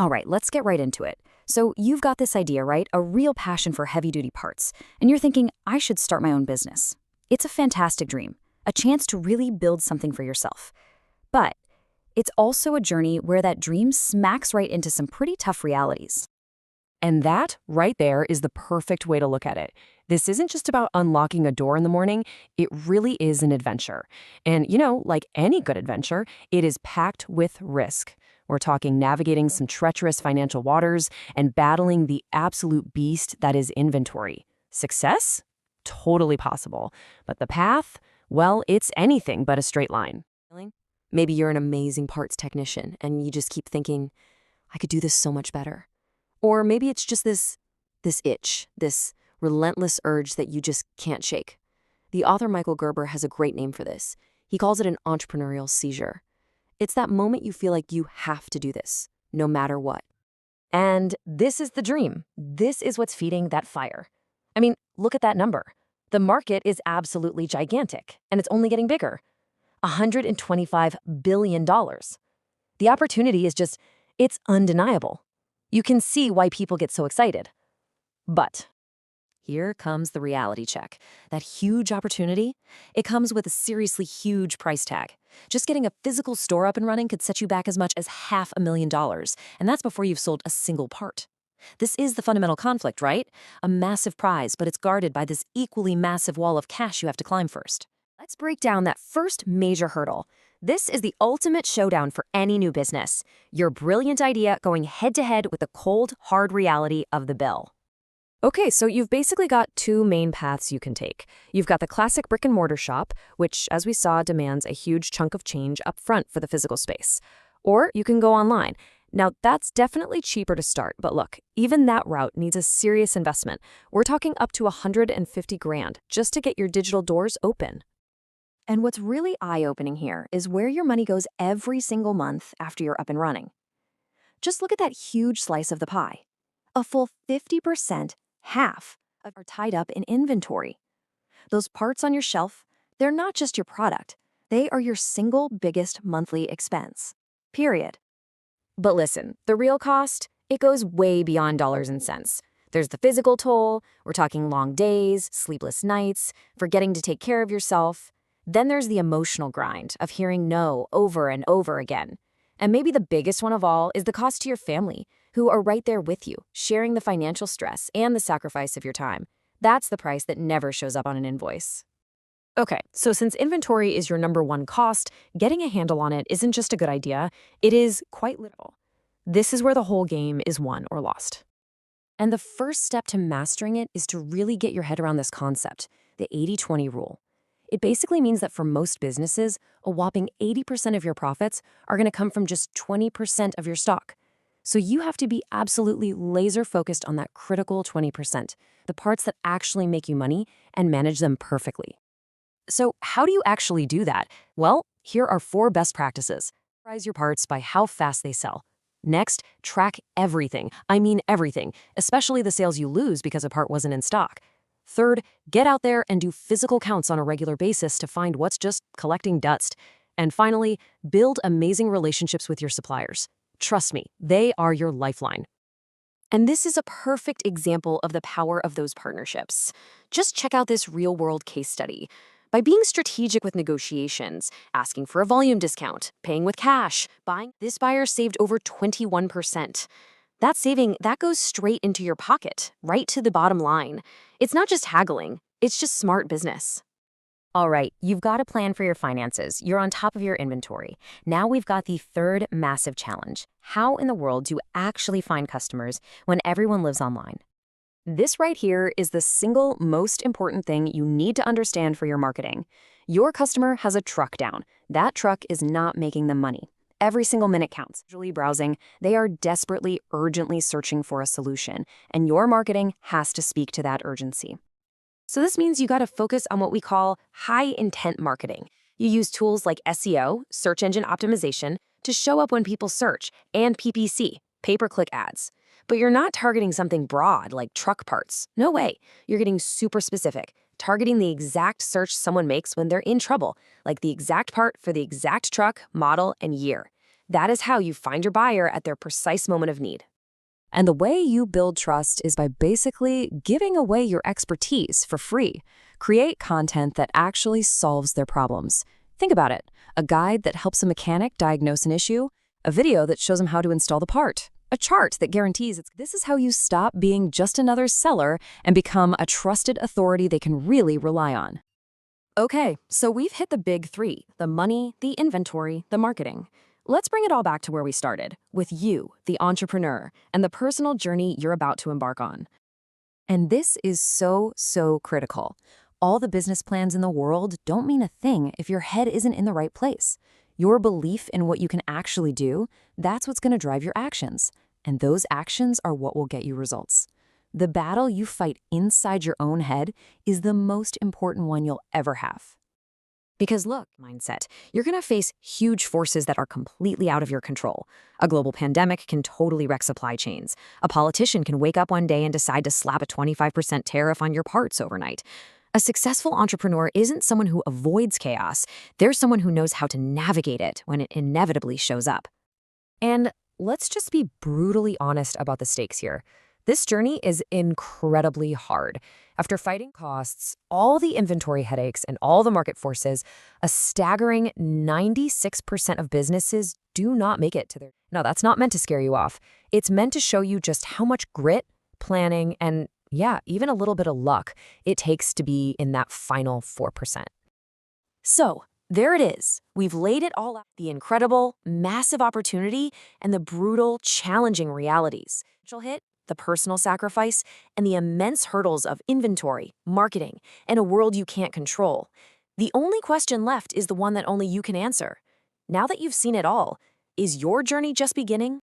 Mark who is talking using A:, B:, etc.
A: All right, let's get right into it. So you've got this idea, right? A real passion for heavy-duty parts. And you're thinking, I should start my own business. It's a fantastic dream, a chance to really build something for yourself. But it's also a journey where that dream smacks right into some pretty tough realities.
B: And that, right there, is the perfect way to look at it. This isn't just about unlocking a door in the morning, it really is an adventure. And, like any good adventure, it is packed with risk. We're talking navigating some treacherous financial waters and battling the absolute beast that is inventory. Success? Totally possible. But the path? Well, it's anything but a straight line. Maybe you're an amazing parts technician and you just keep thinking, I could do this so much better. Or maybe it's just this itch, this relentless urge that you just can't shake. The author Michael Gerber has a great name for this. He calls it an entrepreneurial seizure. It's that moment you feel like you have to do this, no matter what.
A: And this is the dream. This is what's feeding that fire. I mean, look at that number. The market is absolutely gigantic, and it's only getting bigger. $125 billion. The opportunity is it's undeniable. You can see why people get so excited. But here comes the reality check. That huge opportunity, it comes with a seriously huge price tag. Just getting a physical store up and running could set you back as much as $500,000, and that's before you've sold a single part. This is the fundamental conflict, right? A massive prize, but it's guarded by this equally massive wall of cash you have to climb first. Let's break down that first major hurdle. This is the ultimate showdown for any new business. Your brilliant idea going head-to-head with the cold, hard reality of the bill. Okay, so you've basically got two main paths you can take. You've got the classic brick-and-mortar shop, which, as we saw, demands a huge chunk of change up front for the physical space. Or you can go online. Now, that's definitely cheaper to start, but look, even that route needs a serious investment. We're talking up to $150,000 just to get your digital doors open. And what's really eye-opening here is where your money goes every single month after you're up and running. Just look at that huge slice of the pie. A full 50%, half, are tied up in inventory. Those parts on your shelf, they're not just your product. They are your single biggest monthly expense. Period. But listen, the real cost, it goes way beyond dollars and cents. There's the physical toll. We're talking long days, sleepless nights, forgetting to take care of yourself. Then there's the emotional grind of hearing no over and over again. And maybe the biggest one of all is the cost to your family, who are right there with you, sharing the financial stress and the sacrifice of your time. That's the price that never shows up on an invoice. Okay, so since inventory is your number one cost, getting a handle on it isn't just a good idea, it is quite literal. This is where the whole game is won or lost. And the first step to mastering it is to really get your head around this concept, the 80-20 rule. It basically means that for most businesses, a whopping 80% of your profits are going to come from just 20% of your stock. So you have to be absolutely laser focused on that critical 20%, the parts that actually make you money, and manage them perfectly. So how do you actually do that? Well, here are 4 best practices. Price your parts by how fast they sell. Next, track everything. I mean everything, especially the sales you lose because a part wasn't in stock. Third, get out there and do physical counts on a regular basis to find what's just collecting dust. And finally, build amazing relationships with your suppliers. Trust me, they are your lifeline. And this is a perfect example of the power of those partnerships. Just check out this real-world case study. By being strategic with negotiations, asking for a volume discount, paying with cash, this buyer saved over 21%. That saving, that goes straight into your pocket, right to the bottom line. It's not just haggling, it's just smart business. All right, you've got a plan for your finances. You're on top of your inventory. Now we've got the third massive challenge. How in the world do you actually find customers when everyone lives online? This right here is the single most important thing you need to understand for your marketing. Your customer has a truck down. That truck is not making them money. Every single minute counts. Usually browsing, they are desperately, urgently searching for a solution, and your marketing has to speak to that urgency. So this means you got to focus on what we call high-intent marketing. You use tools like SEO, search engine optimization, to show up when people search, and PPC, pay-per-click ads. But you're not targeting something broad like truck parts. No way. You're getting super specific, targeting the exact search someone makes when they're in trouble, like the exact part for the exact truck, model, and year. That is how you find your buyer at their precise moment of need.
B: And the way you build trust is by basically giving away your expertise for free. Create content that actually solves their problems. Think about it. A guide that helps a mechanic diagnose an issue, a video that shows them how to install the part, a chart that guarantees it's. This is how you stop being just another seller and become a trusted authority they can really rely on.
A: Okay, so we've hit the big three: the money, the inventory, the marketing. Let's bring it all back to where we started, with you, the entrepreneur, and the personal journey you're about to embark on.
B: And this is so critical. All the business plans in the world don't mean a thing if your head isn't in the right place. Your belief in what you can actually do, that's what's going to drive your actions. And those actions are what will get you results. The battle you fight inside your own head is the most important one you'll ever have.
A: Because look, mindset, you're going to face huge forces that are completely out of your control. A global pandemic can totally wreck supply chains. A politician can wake up one day and decide to slap a 25% tariff on your parts overnight. A successful entrepreneur isn't someone who avoids chaos. They're someone who knows how to navigate it when it inevitably shows up.
B: And let's just be brutally honest about the stakes here. This journey is incredibly hard. After fighting costs, all the inventory headaches, and all the market forces, a staggering 96% of businesses do not make it to their... No, that's not meant to scare you off. It's meant to show you just how much grit, planning, and yeah, even a little bit of luck it takes to be in that final 4%.
A: So, there it is. We've laid it all out: the incredible, massive opportunity and the brutal, challenging realities. Hit the personal sacrifice, and the immense hurdles of inventory, marketing, and a world you can't control. The only question left is the one that only you can answer. Now that you've seen it all, is your journey just beginning?